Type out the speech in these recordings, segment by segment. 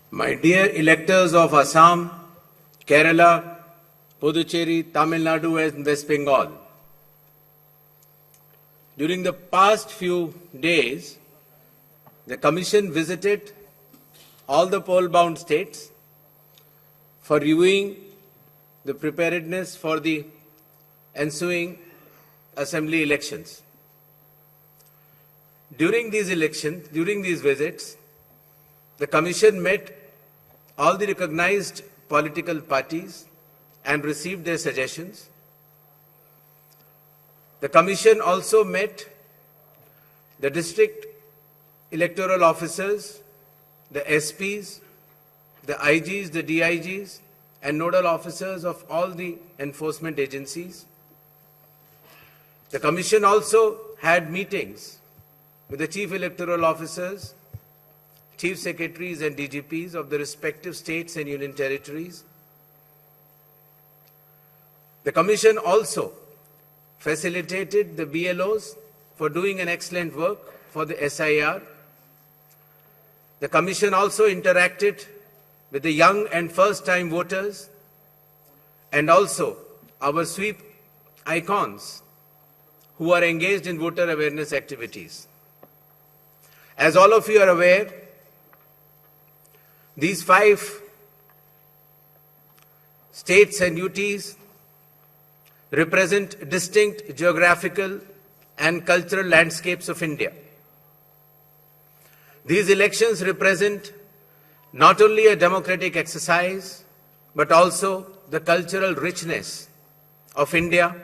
My dear electors of Assam, Kerala, Puducherry, Tamil Nadu and West Bengal, during the past few days, the Commission visited all the poll-bound states for reviewing the preparedness for the ensuing assembly elections. During these visits, the Commission met all the recognized political parties and received their suggestions. The Commission also met the district electoral officers, the SPs, the IGs, the DIGs, and nodal officers of all the enforcement agencies. The Commission also had meetings with the chief electoral officers, chief secretaries and DGPs of the respective states and union territories. The Commission also facilitated the BLOs for doing an excellent work for the SIR. The Commission also interacted with the young and first-time voters and also our sweep icons who are engaged in voter awareness activities. As all of you are aware, these 5 states and UTs represent distinct geographical and cultural landscapes of India. These elections represent not only a democratic exercise, but also the cultural richness of India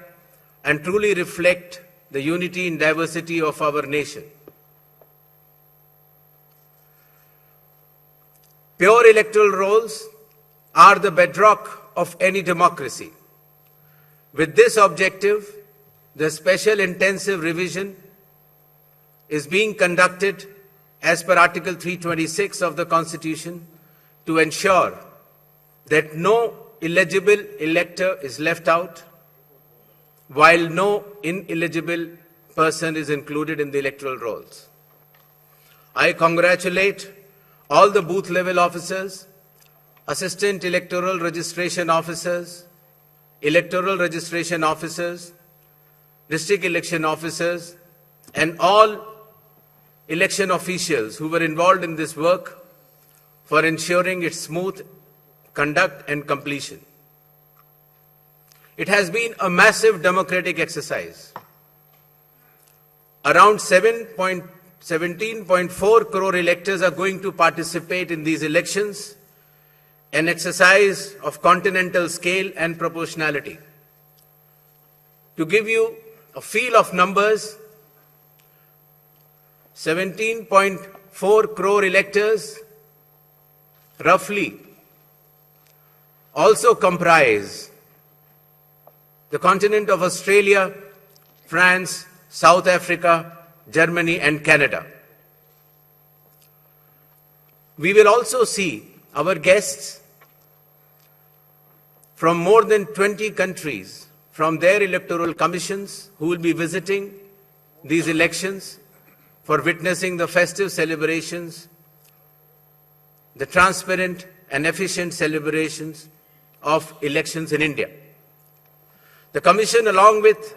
and truly reflect the unity and diversity of our nation. Pure electoral rolls are the bedrock of any democracy. With this objective, the special intensive revision is being conducted as per Article 326 of the Constitution to ensure that no illegible elector is left out, while no ineligible person is included in the electoral rolls. I congratulate all the booth-level officers, assistant electoral registration officers, electoral registration officers, district election officers, and all election officials who were involved in this work for ensuring its smooth conduct and completion. It has been a massive democratic exercise. Around 17.4 crore electors are going to participate in these elections, an exercise of continental scale and proportionality. To give you a feel of numbers, 17.4 crore electors roughly also comprise the continent of Australia, France, South Africa, Germany and Canada. We will also see our guests from more than 20 countries from their electoral commissions who will be visiting these elections for witnessing the festive celebrations, the transparent and efficient celebrations of elections in India. The Commission, along with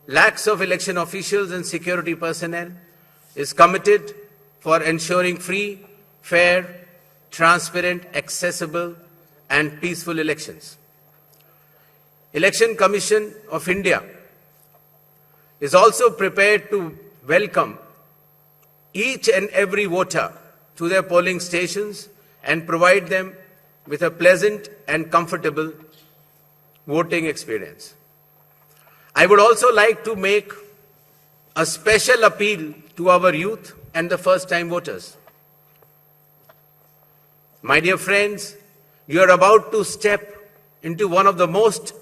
lakhs of election officials and security personnel, is committed for ensuring free, fair, transparent, accessible and peaceful elections. Election Commission of India is also prepared to welcome each and every voter to their polling stations and provide them with a pleasant and comfortable voting experience. I would also like to make a special appeal to our youth and the first-time voters. My dear friends, you are about to step into one of the most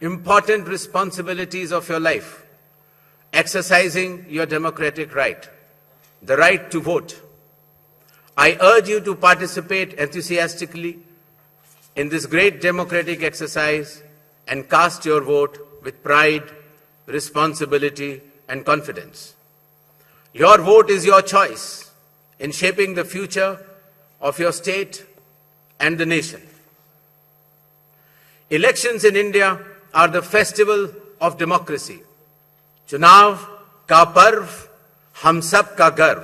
important responsibilities of your life, exercising your democratic right, the right to vote. I urge you to participate enthusiastically in this great democratic exercise and cast your vote with pride, responsibility, and confidence. Your vote is your choice in shaping the future of your state, and the nation. Elections in India are the festival of democracy. Chunav ka parv, hum sab ka garv.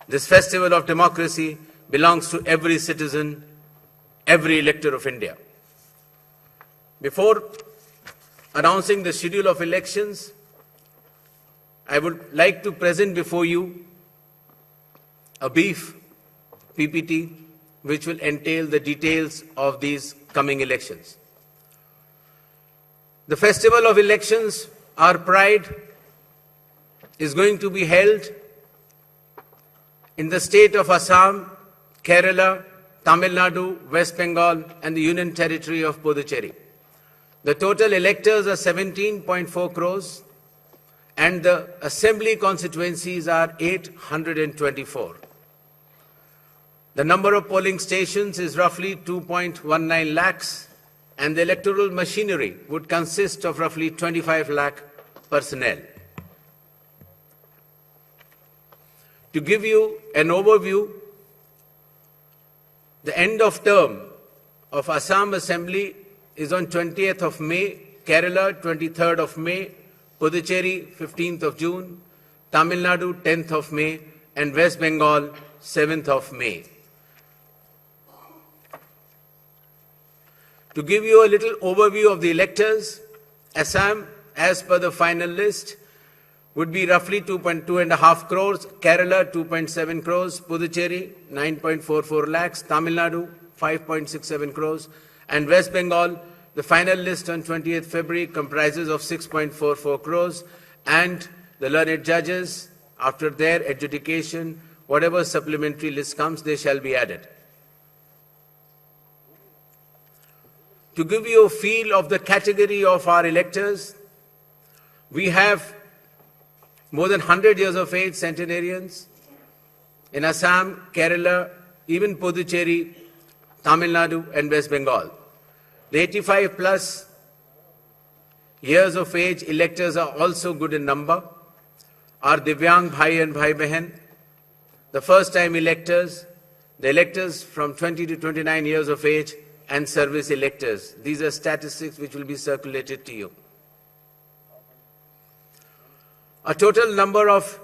This festival of democracy belongs to every citizen, every elector of India. Before announcing the schedule of elections, I would like to present before you a brief PPT which will entail the details of these coming elections. The festival of elections, our pride, is going to be held in the state of Assam, Kerala, Tamil Nadu, West Bengal, and the Union Territory of Puducherry. The total electors are 17.4 crores, and the assembly constituencies are 824. The number of polling stations is roughly 2.19 lakhs, and the electoral machinery would consist of roughly 25 lakh personnel. To give you an overview, the end of term of Assam Assembly is on 20th of May, Kerala 23rd of May, Puducherry 15th of June, Tamil Nadu 10th of May, and West Bengal 7th of May. To give you a little overview of the electors, Assam, as per the final list, would be roughly 2.5 crores, Kerala 2.7 crores, Puducherry 9.44 lakhs, Tamil Nadu 5.67 crores, and West Bengal, the final list on 20th February comprises of 6.44 crores, and the learned judges, after their adjudication, whatever supplementary list comes, they shall be added. To give you a feel of the category of our electors, we have more than 100 years of age centenarians in Assam, Kerala, even Puducherry, Tamil Nadu, and West Bengal. The 85 plus years of age electors are also good in number. Our Divyang Bhai and Bhai Behan, the first time electors, the electors from 20 to 29 years of age, and service electors. These are statistics which will be circulated to you. A total number of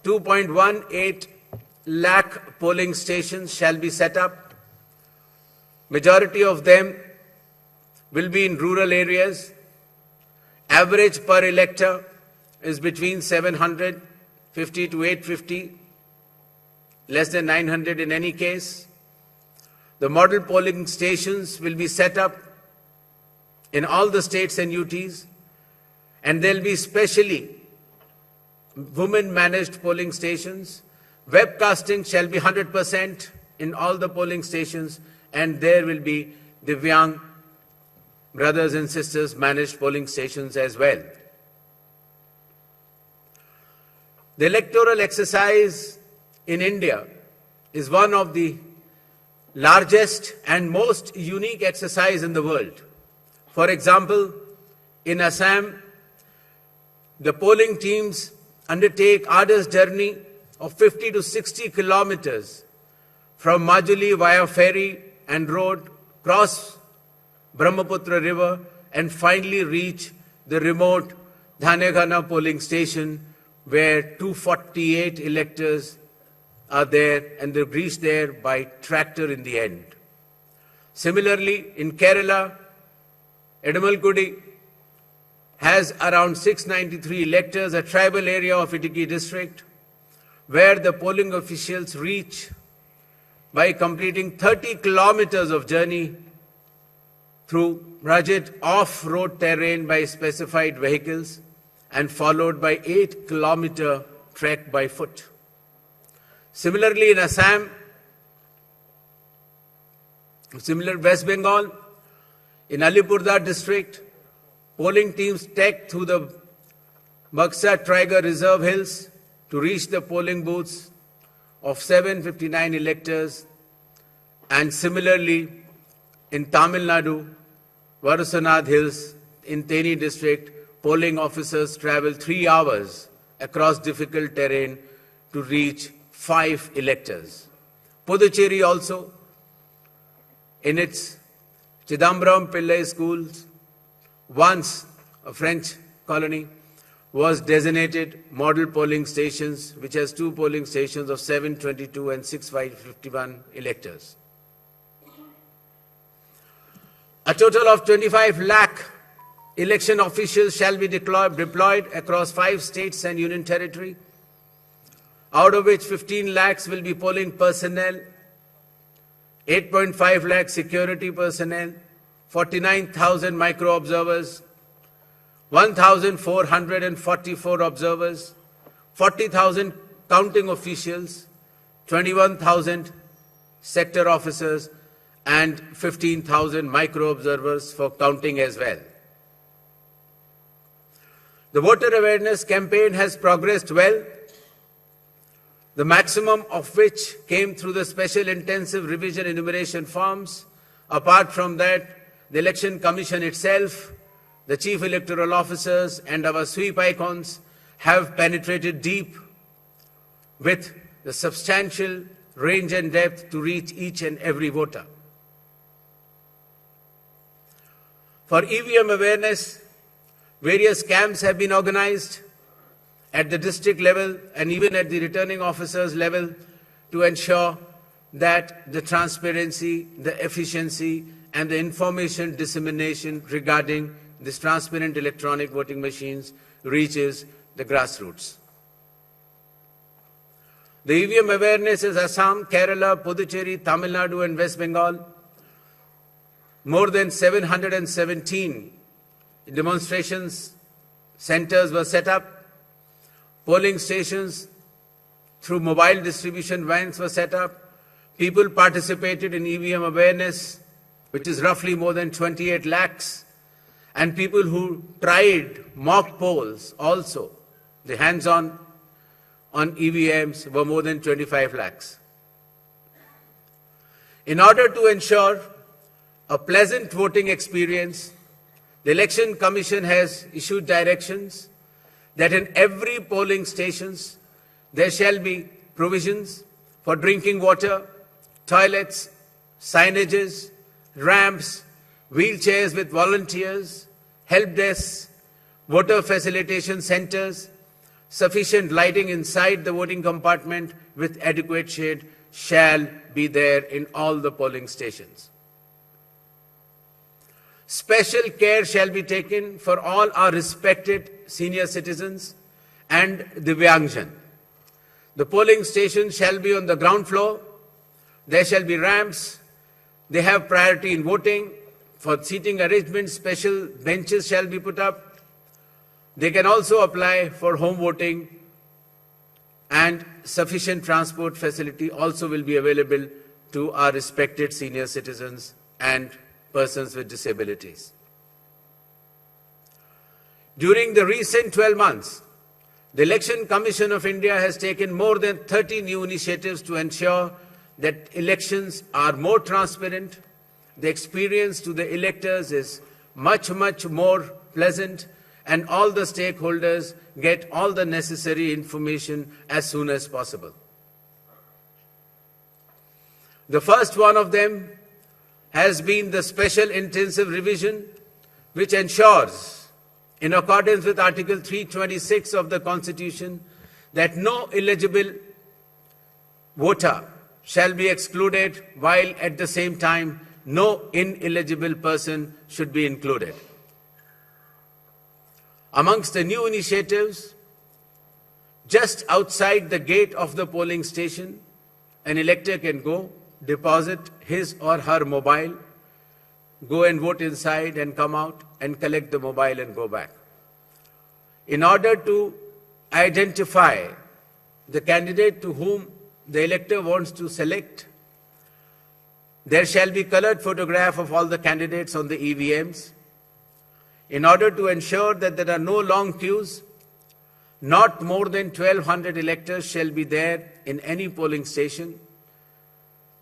2.18 lakh polling stations shall be set up. Majority of them will be in rural areas. Average per elector is between 750 to 850, less than 900 in any case. The model polling stations will be set up in all the states and UTs, and there will be specially women-managed polling stations. Webcasting shall be 100% in all the polling stations, and there will be Divyang brothers and sisters managed polling stations as well. The electoral exercise in India is one of the largest and most unique exercise in the world. For example, in Assam, the polling teams undertake arduous journey of 50 to 60 kilometers from Majuli via ferry and road, cross Brahmaputra river, and finally reach the remote Dhanegana polling station where 248 electors are there, and they reach there by tractor in the end. Similarly, in Kerala, Edamalkudi has around 693 electors, a tribal area of Idukki district, where the polling officials reach by completing 30 kilometers of journey through rugged off-road terrain by specified vehicles, and followed by 8-kilometer trek by foot. Similarly, in Assam, West Bengal, in Alipurduar district, polling teams trek through the Buxa Tiger Reserve Hills to reach the polling booths of 759 electors. And similarly, in Tamil Nadu, Varusanad Hills, in Theni district, polling officers travel 3 hours across difficult terrain to reach 5 electors. Puducherry also, in its Chidambaram Pillai schools, once a French colony, was designated model polling stations, which has 2 polling stations of 722 and 651 electors. A total of 25 lakh election officials shall be deployed across 5 states and union territory, out of which 15 lakhs will be polling personnel, 8.5 lakh security personnel, 49,000 micro-observers, 1,444 observers, 40,000 counting officials, 21,000 sector officers, and 15,000 micro-observers for counting as well. The voter awareness campaign has progressed well, the maximum of which came through the special intensive revision enumeration forms. Apart from that, the Election Commission itself, the Chief Electoral Officers and our sweep icons have penetrated deep with the substantial range and depth to reach each and every voter. For EVM awareness, various camps have been organized at the district level and even at the returning officers level to ensure that the transparency, the efficiency, and the information dissemination regarding these transparent electronic voting machines reaches the grassroots. The EVM awareness is Assam, Kerala, Puducherry, Tamil Nadu, and West Bengal. More than 717 demonstrations centers were set up. Polling stations through mobile distribution vans were set up. People participated in EVM awareness, which is roughly more than 28 lakhs. And people who tried mock polls also, the hands-on on EVMs, were more than 25 lakhs. In order to ensure a pleasant voting experience, the Election Commission has issued directions that in every polling stations there shall be provisions for drinking water, toilets, signages, ramps, wheelchairs with volunteers, help desks, voter facilitation centers, sufficient lighting inside the voting compartment with adequate shade shall be there in all the polling stations. Special care shall be taken for all our respected senior citizens and Divyangjan. The polling station shall be on the ground floor. There shall be ramps. They have priority in voting. For seating arrangements, special benches shall be put up. They can also apply for home voting, and sufficient transport facility also will be available to our respected senior citizens and persons with disabilities. During the recent 12 months, the Election Commission of India has taken more than 30 new initiatives to ensure that elections are more transparent. The experience to the electors is much more pleasant, and all the stakeholders get all the necessary information as soon as possible. The first one of them has been the special intensive revision, which ensures, in accordance with Article 326 of the Constitution, that no eligible voter shall be excluded, while at the same time no ineligible person should be included. Amongst the new initiatives, just outside the gate of the polling station, an elector can go, deposit his or her mobile, go and vote inside and come out and collect the mobile and go back. In order to identify the candidate to whom the elector wants to select, there shall be colored photograph of all the candidates on the EVMs. In order to ensure that there are no long queues, not more than 1,200 electors shall be there in any polling station.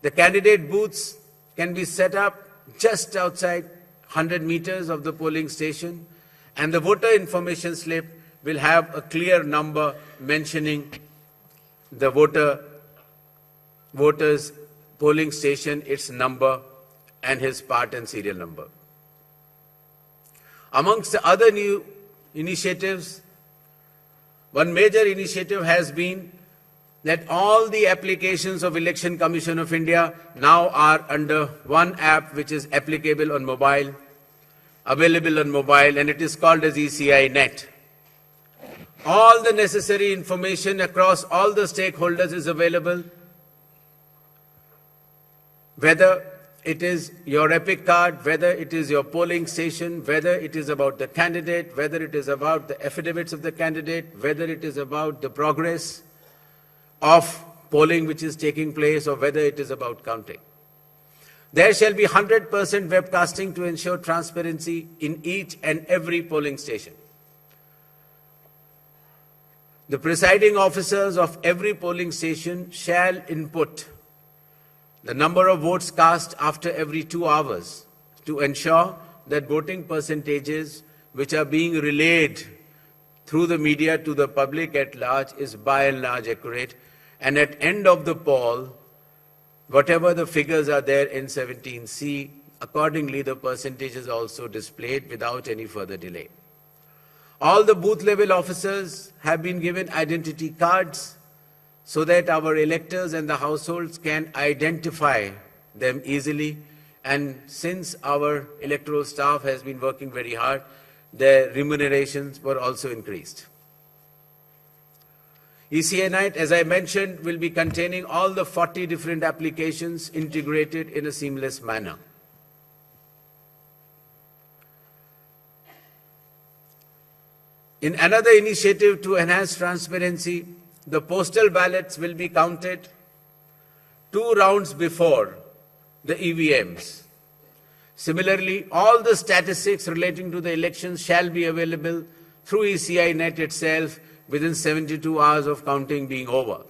The candidate booths can be set up just outside 100 meters of the polling station, and the voter information slip will have a clear number mentioning the voter's polling station, its number, and his part and serial number. Amongst the other new initiatives, one major initiative has been that all the applications of Election Commission of India now are under one app which is applicable on mobile, available on mobile, and it is called as ECI Net. All the necessary information across all the stakeholders is available, whether it is your EPIC card, whether it is your polling station, whether it is about the candidate, whether it is about the affidavits of the candidate, whether it is about the progress of polling which is taking place, or whether it is about counting. There shall be 100% webcasting to ensure transparency in each and every polling station. The presiding officers of every polling station shall input the number of votes cast after every 2 hours to ensure that voting percentages which are being relayed through the media to the public at large is by and large accurate. And at end of the poll, whatever the figures are there in 17C, accordingly the percentage is also displayed without any further delay. All the booth level officers have been given identity cards so that our electors and the households can identify them easily. And since our electoral staff has been working very hard, their remunerations were also increased. ECI Net, as I mentioned, will be containing all the 40 different applications integrated in a seamless manner. In another initiative to enhance transparency, the postal ballots will be counted 2 rounds before the EVMs. Similarly, all the statistics relating to the elections shall be available through ECI Net itself within 72 hours of counting being over.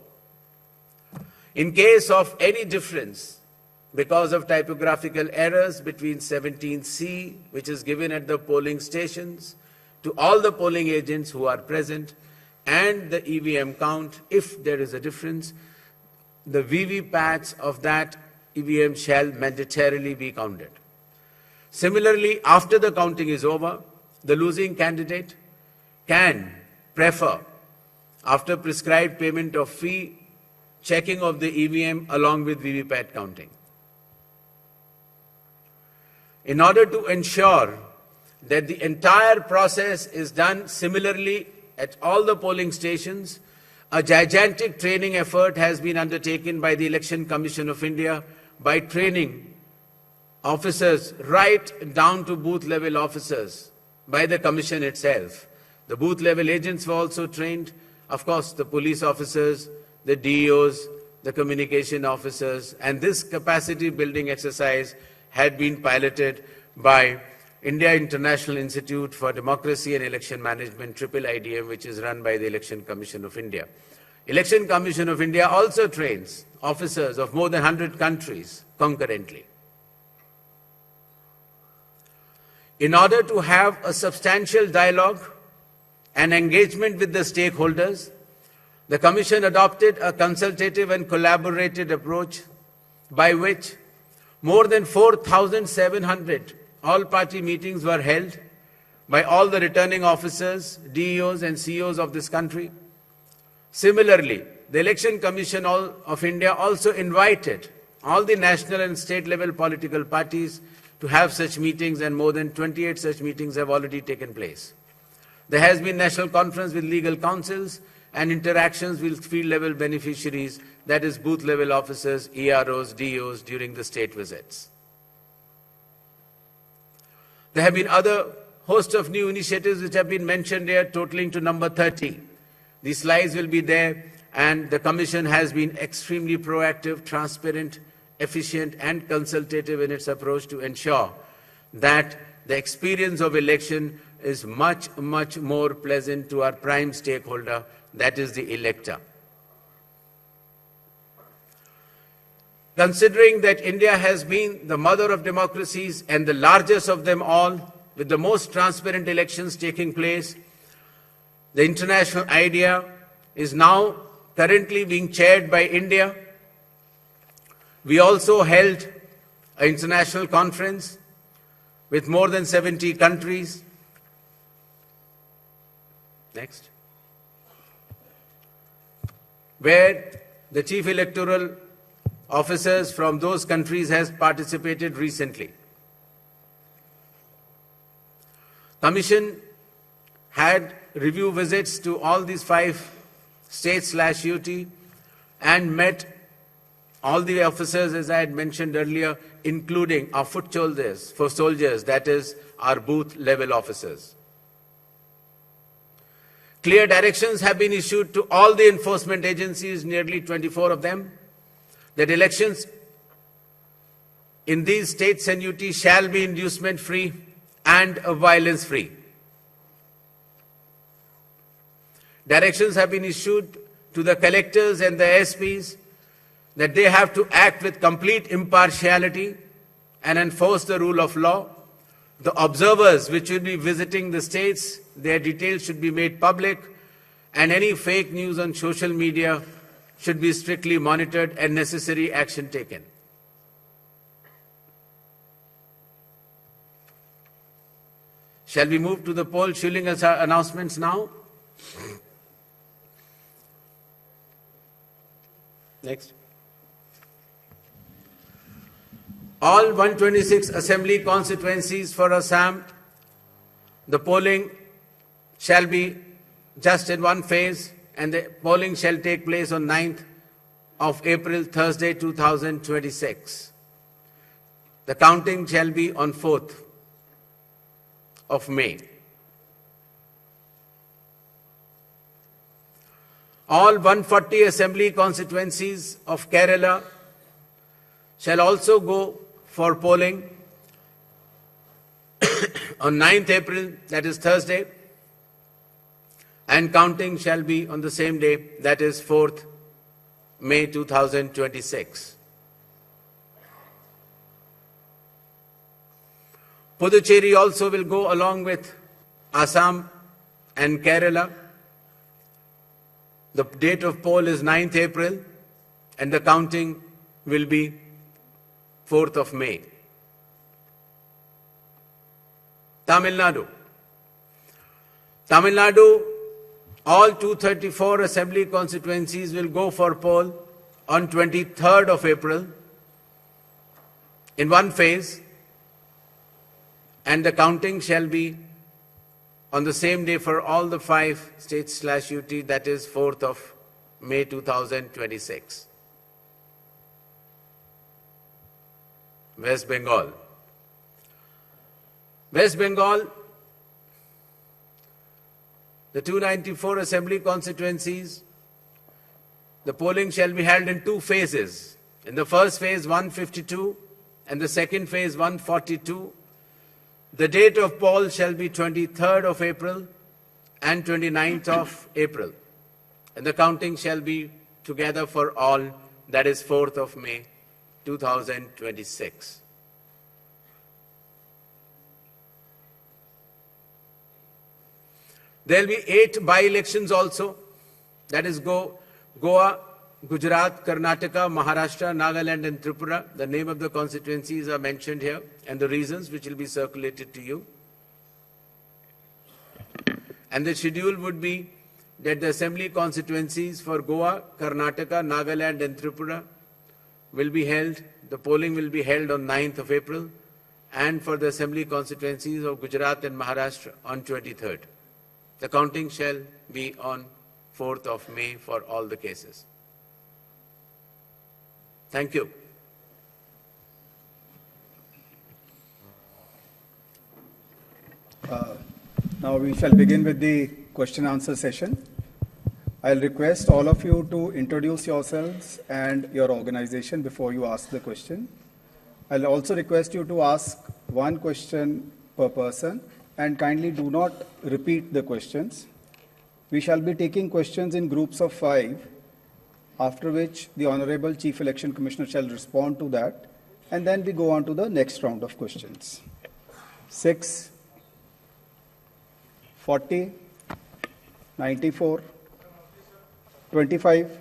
In case of any difference because of typographical errors between 17C, which is given at the polling stations, to all the polling agents who are present, and the EVM count, if there is a difference, the VVPATs of that EVM shall mandatorily be counted. Similarly, after the counting is over, the losing candidate can prefer, after prescribed payment of fee, checking of the EVM along with VVPAT counting. In order to ensure that the entire process is done similarly at all the polling stations, a gigantic training effort has been undertaken by the Election Commission of India by training officers right down to booth level officers by the Commission itself. The booth level agents were also trained, of course the police officers, the DEOs, the communication officers, and this capacity building exercise had been piloted by India International Institute for Democracy and Election Management, IIIDM, which is run by the Election Commission of India. Election Commission of India also trains officers of more than 100 countries concurrently. In order to have a substantial dialogue and engagement with the stakeholders, the Commission adopted a consultative and collaborative approach by which more than 4,700 all-party meetings were held by all the returning officers, DEOs and CEOs of this country. Similarly, the Election Commission of India also invited all the national and state level political parties to have such meetings, and more than 28 such meetings have already taken place. There has been national conference with legal councils and interactions with field level beneficiaries, that is booth level officers, EROs, DEOs during the state visits. There have been other host of new initiatives which have been mentioned here, totaling to number 30. These slides will be there, and the Commission has been extremely proactive, transparent, efficient and consultative in its approach to ensure that the experience of election is much, much more pleasant to our prime stakeholder, that is the elector. Considering that India has been the mother of democracies and the largest of them all, with the most transparent elections taking place, the international idea is now currently being chaired by India. We also held an international conference with more than 70 countries. Next. Where the chief electoral officers from those countries has participated recently. Commission had review visits to all these 5 states/UT and met all the officers, as I had mentioned earlier, including our foot soldiers, that is our booth level officers. Clear directions have been issued to all the enforcement agencies, nearly 24 of them, that elections in these states and UT shall be inducement-free and violence-free. Directions have been issued to the collectors and the SPs that they have to act with complete impartiality and enforce the rule of law. The observers which will be visiting the states, their details should be made public, and any fake news on social media should be strictly monitored and necessary action taken. Shall we move to the poll shilling announcements now? Next. All 126 assembly constituencies for Assam, the polling shall be just in one phase, and the polling shall take place on 9th of April, Thursday, 2026. The counting shall be on 4th of May. All 140 assembly constituencies of Kerala shall also go for polling on 9th April, that is Thursday, and counting shall be on the same day, that is 4th May 2026. Puducherry also will go along with Assam and Kerala. The date of poll is 9th April and the counting will be 4th of May. Tamil Nadu. Tamil Nadu, all 234 assembly constituencies will go for poll on 23rd of April in one phase, and the counting shall be on the same day for all the 5 states/UT, that is 4th of May 2026. West Bengal. West Bengal, the 294 assembly constituencies, the polling shall be held in 2 phases. In the first phase, 152, and the second phase, 142. The date of poll shall be 23rd of April and 29th of April. And the counting shall be together for all, that is 4th of May 2026. There will be 8 by-elections also, that is Goa, Gujarat, Karnataka, Maharashtra, Nagaland and Tripura. The name of the constituencies are mentioned here and the reasons, which will be circulated to you. And the schedule would be that the assembly constituencies for Goa, Karnataka, Nagaland and Tripura will be held, the polling will be held on 9th of April, and for the assembly constituencies of Gujarat and Maharashtra on 23rd. The counting shall be on 4th of May for all the cases. Thank you. Now we shall begin with the question answer session. I'll request all of you to introduce yourselves and your organization before you ask the question. I'll also request you to ask one question per person and kindly do not repeat the questions. We shall be taking questions in groups of 5, after which the Honorable Chief Election Commissioner shall respond to that, and then we go on to the next round of questions. 6, 40, 94, 25.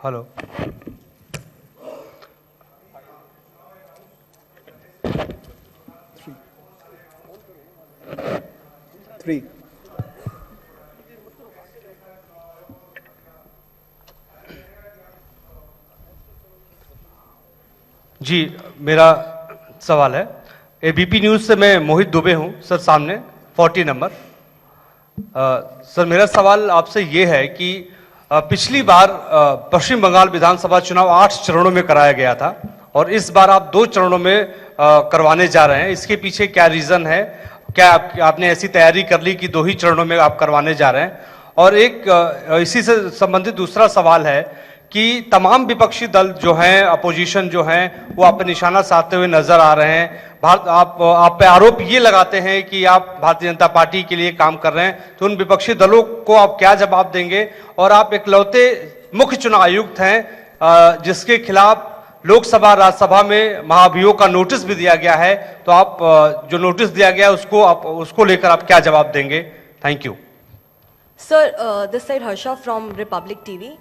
Hello. 3. जी, मेरा सवाल है, ABP news से मैं मोहित दुबे हूं sir, सामने 40 number. Sir मेरा सवाल आपसे ये है कि पिछली बार पश्चिम बंगाल विधानसभा चुनाव 8 चरणों में कराया गया था और इस बार आप 2 चरणों में करवाने जा रहे हैं। इसके पीछे क्या रीजन है? क्या आपने ऐसी तैयारी कर ली कि 2 ही चरणों में आप करवाने जा रहे हैं? और एक इसी से संबंधित दूसरा सवाल है कि तमाम विपक्षी दल जो हैं, अपोजिशन जो हैं, वो आप पे निशाना साधते हुए नजर आ रहे हैं। आप पे आरोप ये लगाते हैं कि आप भारतीय जनता पार्टी के लिए काम कर रहे हैं, तो उन विपक्षी दलों को आप क्या जवाब देंगे? और आप इकलौते मुख्य चुनाव आयुक्त हैं जिसके खिलाफ लोकसभा राज्यसभा में महाभियोग का नोटिस भी दिया गया है, तो आप जो नोटिस दिया गया है उसको लेकर आप क्या जवाब देंगे? Thank you. Sir, this side Harsha from Republic TV.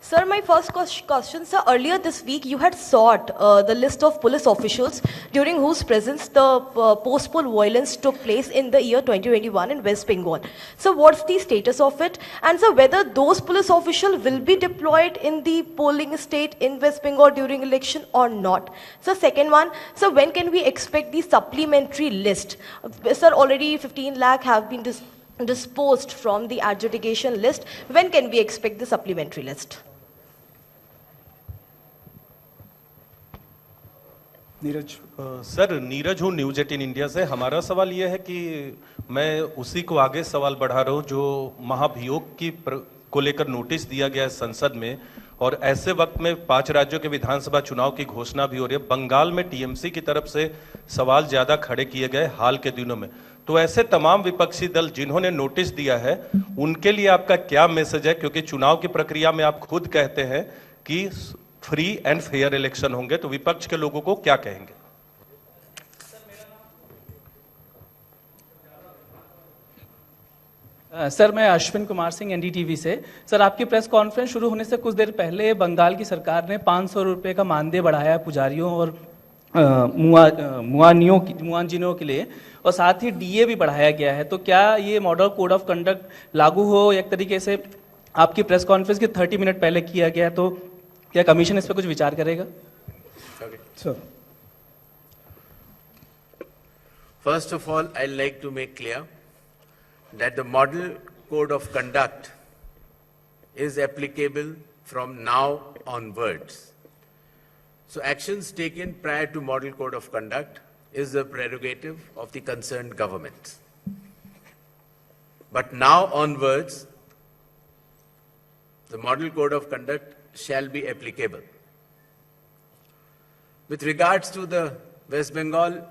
Sir, my first question, sir, earlier this week you had sought the list of police officials during whose presence the post-poll violence took place in the year 2021 in West Bengal. So what's the status of it? And sir, whether those police officials will be deployed in the polling state in West Bengal during election or not? So second one, so when can we expect the supplementary list? Sir, already 15 lakh have been disposed from the adjudication list. When can we expect the supplementary list? Neeraj. Sir, Neeraj हूँ news 18 India से। हमारा सवाल यह है कि मैं उसी को आगे सवाल बढ़ा रहा हूँ जो महाभियोग को लेकर नोटिस दिया गया है संसद में, और ऐसे वक्त में 5 राज्यों के विधानसभा चुनाव की घोषणा भी हो रही है। बंगाल में टीएमसी की तरफ से सवाल ज्यादा खड़े किए गए हाल के दिनों में, तो ऐसे तमाम विपक्षी दल जिन्होंने नोटिस दिया है उनके लिए आपका क्या मैसेज है? क्योंकि चुनाव की प्रक्रिया में आप खुद कहते हैं कि फ्री एंड फेयर इलेक्शन होंगे, तो विपक्ष के लोगों को क्या कहेंगे? सर, मैं अश्विन कुमार सिंह एनडीटीवी से। सर, आपकी प्रेस कॉन्फ्रेंस शुरू होने से कुछ देर पहले बंगाल की सरकार ने 500 रुपये का मानदेय बढ़ाया पुजारियों और मुआजिनों के लिए, और साथ ही डीए भी बढ़ाया गया है। तो क्या ये मॉडल कोड ऑफ कंडक्ट लागू हो एक तरीके से आपकी प्रेस कॉन्फ्रेंस के 30 मिनट पहले किया गया, तो क्या कमीशन इस पर कुछ विचार करेगा? Sir. First of all, I'd like to make clear that the model code of conduct is applicable from now onwards. So actions taken prior to model code of conduct is the prerogative of the concerned government. But now onwards, the model code of conduct shall be applicable. With regards to the West Bengal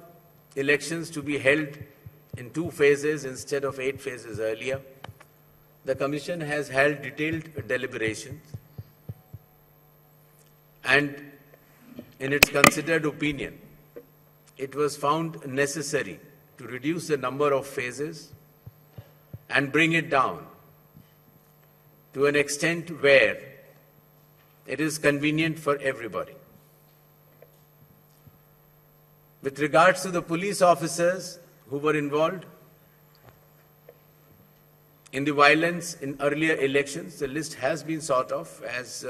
elections to be held in 2 phases instead of 8 phases earlier, the Commission has held detailed deliberations, and in its considered opinion, it was found necessary to reduce the number of phases and bring it down to an extent where it is convenient for everybody. With regards to the police officers who were involved in the violence in earlier elections, the list has been sought of, as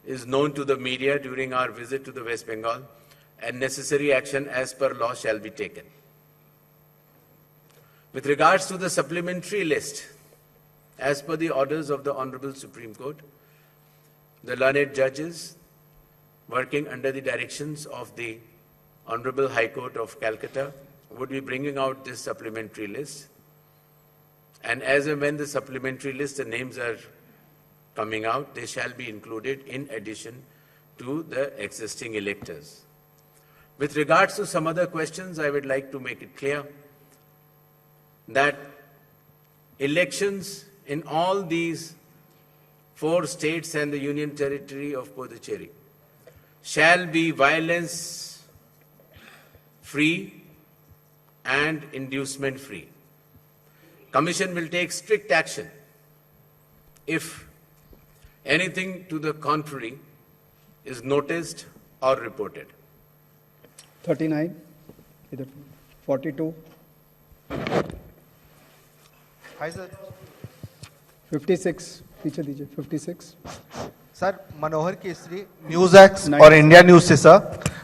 is known to the media during our visit to the West Bengal, and necessary action as per law shall be taken. With regards to the supplementary list, as per the orders of the Honorable Supreme Court, the learned judges working under the directions of the Honorable High Court of Calcutta would be bringing out this supplementary list. And as and when the supplementary list, the names are coming out, they shall be included in addition to the existing electors. With regards to some other questions, I would like to make it clear that elections in all these 4 states and the Union Territory of Puducherry shall be violence-free and inducement-free. Commission will take strict action if anything to the contrary is noticed or reported. 39, 42. Hi sir 56 पीछे दीजिए 56 sir मनोहर Kesari news x और India news से sir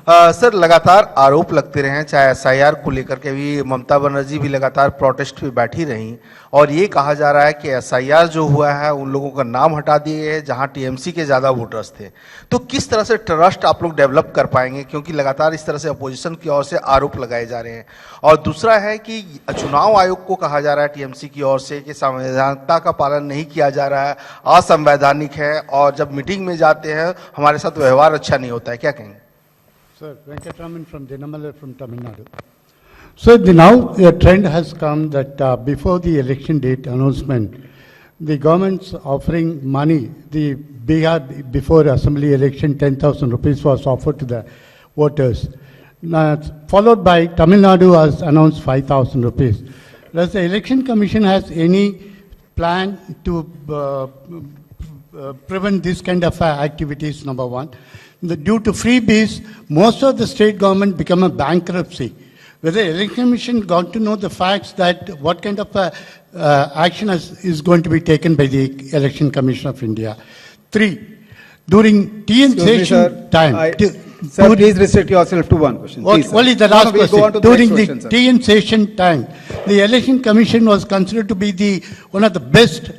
sir लगातार आरोप लगते रहे हैं, चाहे एसआईआर को लेकर के भी ममता बनर्जी भी लगातार प्रोटेस्ट पे बैठी रहीं और ये कहा जा रहा है कि एसआईआर जो हुआ है उन लोगों का नाम हटा दिए गए जहां टीएमसी के ज़्यादा वोटर्स थे। तो किस तरह से ट्रस्ट आप लोग डेवलप कर पाएंगे, क्योंकि लगातार इस तरह से अपोजिशन की ओर से आरोप लगाए जा रहे हैं। और दूसरा है कि चुनाव आयोग को कहा जा रहा है टीएमसी की ओर से कि संवैधानिकता का पालन नहीं किया जा रहा है, असंवैधानिक है और जब मीटिंग में जाते हैं हमारे साथ व्यवहार अच्छा नहीं होता है, क्या कहेंगे? Sir, Venkataraman from Dinamala from Tamil Nadu. So now a trend has come that before the election date announcement, the government's offering money. The Bihar before assembly election 10,000 rupees was offered to the voters. Now, followed by Tamil Nadu has announced 5,000 rupees. Does the election commission has any plan to prevent this kind of activities? Number one. Due to freebies, most of the state government become a bankruptcy. Whether election commission got to know the facts that what kind of action is going to be taken by the election commission of India. 3, during TN Excuse me, session sir. time. Sir, please restrict yourself to one question. Please, sir. Only the No, last no, we'll go on question. to the During next the question, sir. TN session time, the election commission was considered to be one of the best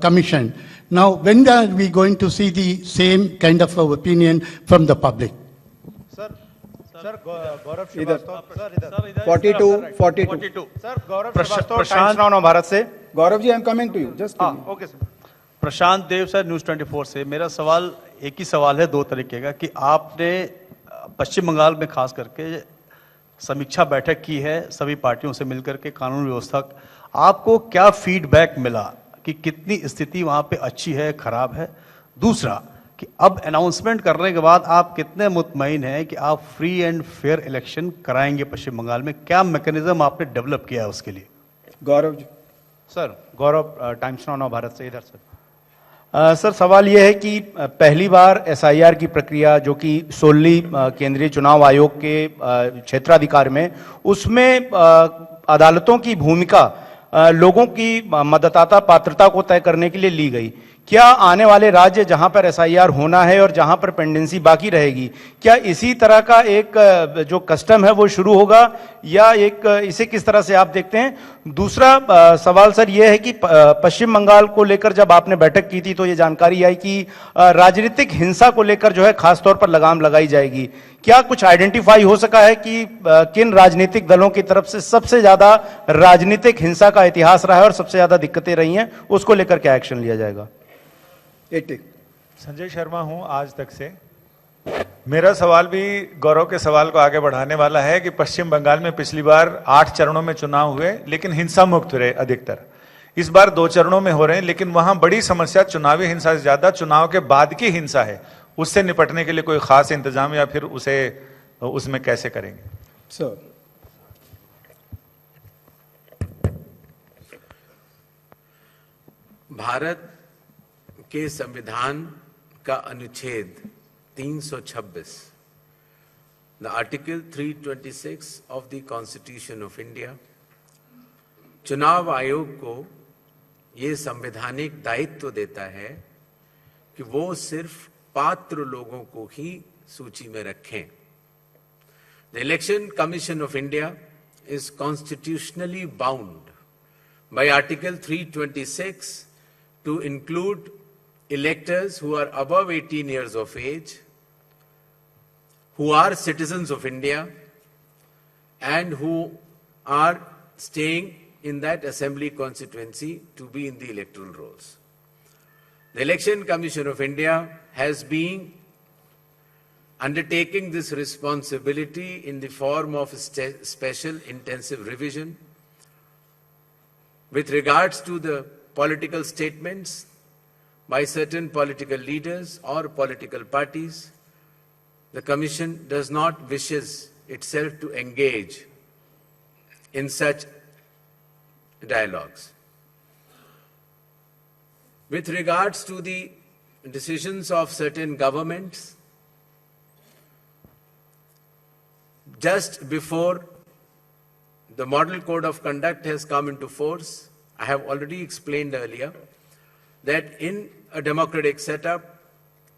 commission. Now, when are we going to see the same kind of opinion from the public? Sir Gaurav इधर Srivastava 42 sir Gaurav Srivastava Times Now Bharat से। Gaurav ji I am coming to you just okay sir. Prashant Dev sir news 24 से। मेरा सवाल एक ही सवाल है दो तरीके का कि आपने पश्चिम बंगाल में खास करके समीक्षा बैठक की है सभी पार्टियों से मिलकर के कानून व्यवस्था, आपको क्या फीडबैक मिला कि कितनी स्थिति वहां पे अच्छी है खराब है? दूसरा कि अब अनाउंसमेंट करने के बाद आप कितने मुतमईन हैं कि आप फ्री एंड फेयर इलेक्शन कराएंगे पश्चिम बंगाल में? क्या मैकेनिज्म आपने डेवलप किया है उसके लिए? गौरव जी। सर गौरव टाइम्स नाउ भारत से। इधर सर सर सवाल यह है कि पहली बार एसआईआर की प्रक्रिया जो कि सोलली केंद्रीय चुनाव आयोग के क्षेत्राधिकार में, उसमें अदालतों की भूमिका लोगों की मतदाता पात्रता को तय करने के लिए ली गई। क्या आने वाले राज्य जहां पर एसआईआर होना है और जहां पर पेंडेंसी बाकी रहेगी, क्या इसी तरह का एक जो कस्टम है वो शुरू होगा या एक इसे किस तरह से आप देखते हैं? दूसरा सवाल सर ये है कि पश्चिम बंगाल को लेकर जब आपने बैठक की थी तो ये जानकारी आई कि राजनीतिक हिंसा को लेकर जो है खासतौर पर लगाम लगाई जाएगी। क्या कुछ आइडेंटिफाई हो सका है कि किन राजनीतिक दलों की तरफ से सबसे ज्यादा राजनीतिक हिंसा का इतिहास रहा है और सबसे ज्यादा दिक्कतें रही हैं, उसको लेकर क्या एक्शन लिया जाएगा? 80 संजय शर्मा हूं आज तक से। मेरा सवाल भी गौरव के सवाल को आगे बढ़ाने वाला है कि पश्चिम बंगाल में पिछली बार 8 चरणों में चुनाव हुए लेकिन हिंसा मुक्त रहे अधिकतर। इस बार 2 चरणों में हो रहे हैं लेकिन वहां बड़ी समस्या चुनावी हिंसा से ज्यादा चुनाव के बाद की हिंसा है। उससे निपटने के लिए कोई खास इंतजाम या फिर उसमें कैसे करेंगे? सर भारत के संविधान का अनुच्छेद 326, the article 326 of the constitution of India, चुनाव आयोग को ये संवैधानिक दायित्व देता है कि वो सिर्फ पात्र लोगों को ही सूची में रखें। The election commission of India is constitutionally bound by article 326 to include electors who are above 18 years of age, who are citizens of India, and who are staying in that assembly constituency to be in the electoral rolls. The Election Commission of India has been undertaking this responsibility in the form of special intensive revision with regards to the political statements by certain political leaders or political parties. The Commission does not wishes itself to engage in such dialogues. With regards to the decisions of certain governments, just before the Model Code of Conduct has come into force, I have already explained earlier that in a democratic setup,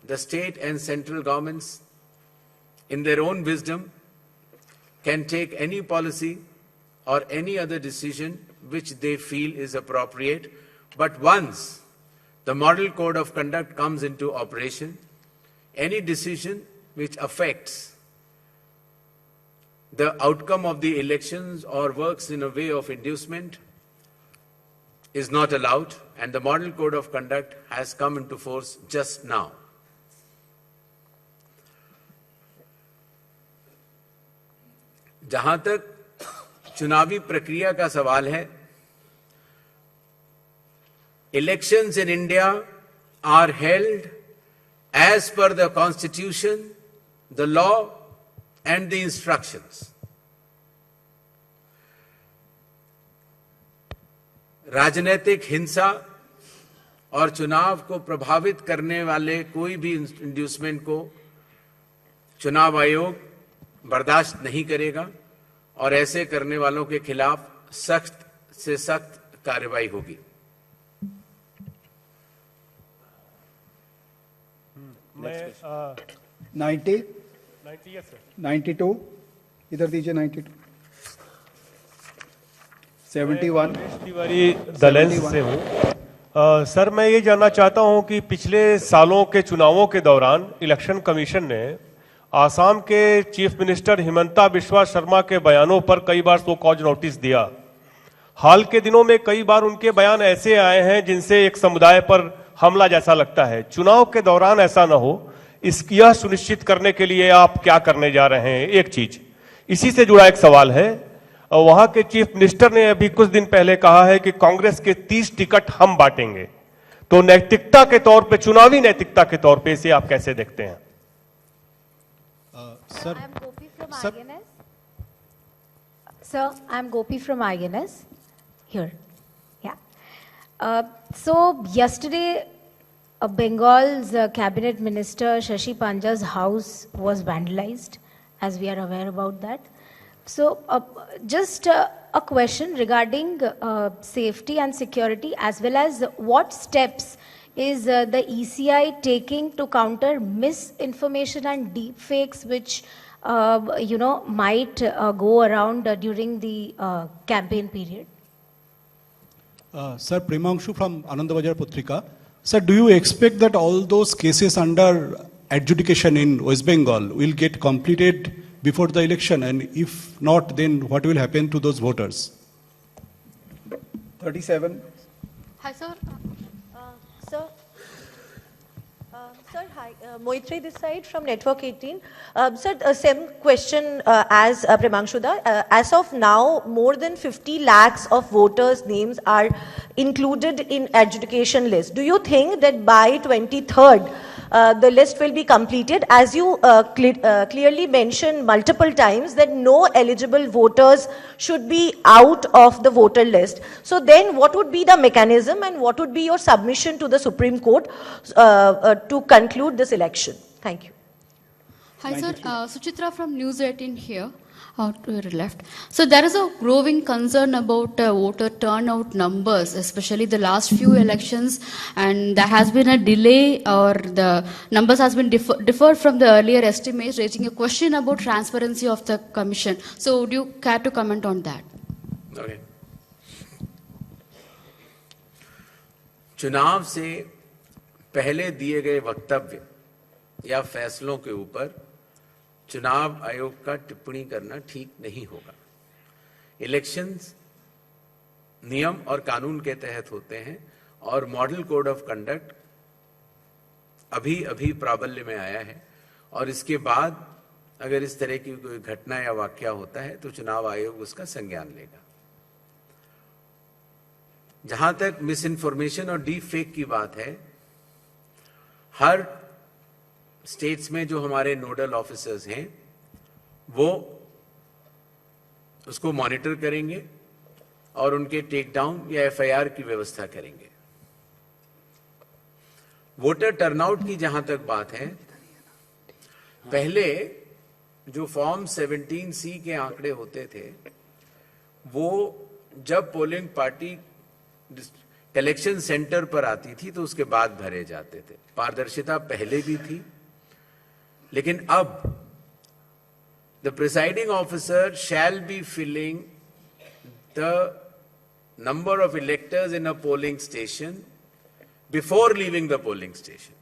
the state and central governments, in their own wisdom, can take any policy or any other decision which they feel is appropriate. But once the Model Code of Conduct comes into operation, any decision which affects the outcome of the elections or works in a way of inducement is not allowed, and the Model Code of Conduct has come into force just now. जहां तक चुनावी प्रक्रिया का सवाल है, elections in India are held as per the Constitution, the law and the instructions. राजनीतिक हिंसा और चुनाव को प्रभावित करने वाले कोई भी इंड्यूसमेंट को चुनाव आयोग बर्दाश्त नहीं करेगा और ऐसे करने वालों के खिलाफ सख्त से सख्त कार्रवाई होगी। 90, 92, इधर दीजिए 92, 71, तिवारी दलेंस से हूँ। सर मैं ये जानना चाहता हूँ कि पिछले सालों के चुनावों के दौरान इलेक्शन कमीशन ने आसाम के चीफ मिनिस्टर हिमंता बिस्वा शर्मा के बयानों पर कई बार सो कॉज नोटिस दिया। हाल के दिनों में कई बार उनके बयान ऐसे आए हैं जिनसे एक समुदाय पर हमला जैसा लगता है। चुनाव के दौरान ऐसा न हो, यह सुनिश्चित करने के लिए आप क्या करने जा रहे हैं? एक चीज इसी से जुड़ा एक सवाल है, वहां के चीफ मिनिस्टर ने अभी कुछ दिन पहले कहा है कि कांग्रेस के 30 टिकट हम बांटेंगे, तो नैतिकता के तौर पे, चुनावी नैतिकता के तौर पे इसे आप कैसे देखते हैं? Sir, I'm Gopi from INS. Here. Yeah. So, yesterday, Bengal's cabinet minister Shashi Panja's house was vandalized, as we are aware about that. So, just a question regarding safety and security, as well as what steps is the ECI taking to counter misinformation and deep fakes which might go around during the campaign period? Sir, Premanshu from Anandabajar Putrika. Sir, do you expect that all those cases under adjudication in West Bengal will get completed before the election, and if not, then what will happen to those voters? 37. Hi, sir. Sir, hi. Moitri this side from Network 18. Sir, same question as Premanshuda. As of now, more than 50 lakhs of voters' names are included in adjudication list. Do you think that by 23rd, the list will be completed? As you clearly mentioned multiple times that no eligible voters should be out of the voter list. So then what would be the mechanism and what would be your submission to the Supreme Court to conclude this election? Thank you. Hi sir, Suchitra from News 18 here. To your left. So there is a growing concern about voter turnout numbers, especially the last few elections, and there has been a delay or the numbers has been differed from the earlier estimates, raising a question about transparency of the commission. So would you care to comment on that? Okay. चुनाव से पहले दिए गए वक्तव्य या फैसलों के ऊपर चुनाव आयोग का टिप्पणी करना ठीक नहीं होगा। इलेक्शंस नियम और कानून के तहत होते हैं और मॉडल कोड ऑफ कंडक्ट अभी प्राबल्य में आया है, और इसके बाद अगर इस तरह की कोई घटना या वाकया होता है तो चुनाव आयोग उसका संज्ञान लेगा। जहां तक मिस इन्फॉर्मेशन और डीप फेक की बात है, हर स्टेट्स में जो हमारे नोडल ऑफिसर्स हैं वो उसको मॉनिटर करेंगे और उनके टेक डाउन या एफआईआर की व्यवस्था करेंगे। वोटर टर्नआउट की जहां तक बात है, पहले जो फॉर्म 17C के आंकड़े होते थे वो जब पोलिंग पार्टी कलेक्शन सेंटर पर आती थी तो उसके बाद भरे जाते थे। पारदर्शिता पहले भी थी, लेकिन अब the presiding officer shall be filling the number of electors in a polling station before leaving the polling station.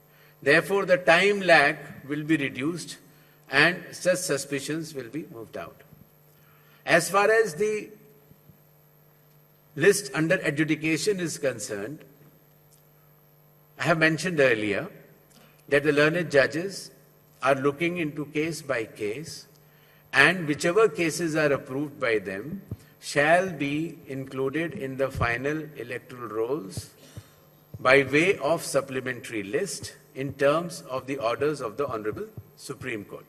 Therefore, the time lag will be reduced and such suspicions will be moved out. As far as the list under adjudication is concerned, I have mentioned earlier that the learned judges are looking into case by case, and whichever cases are approved by them shall be included in the final electoral rolls by way of supplementary list in terms of the orders of the Honorable Supreme Court.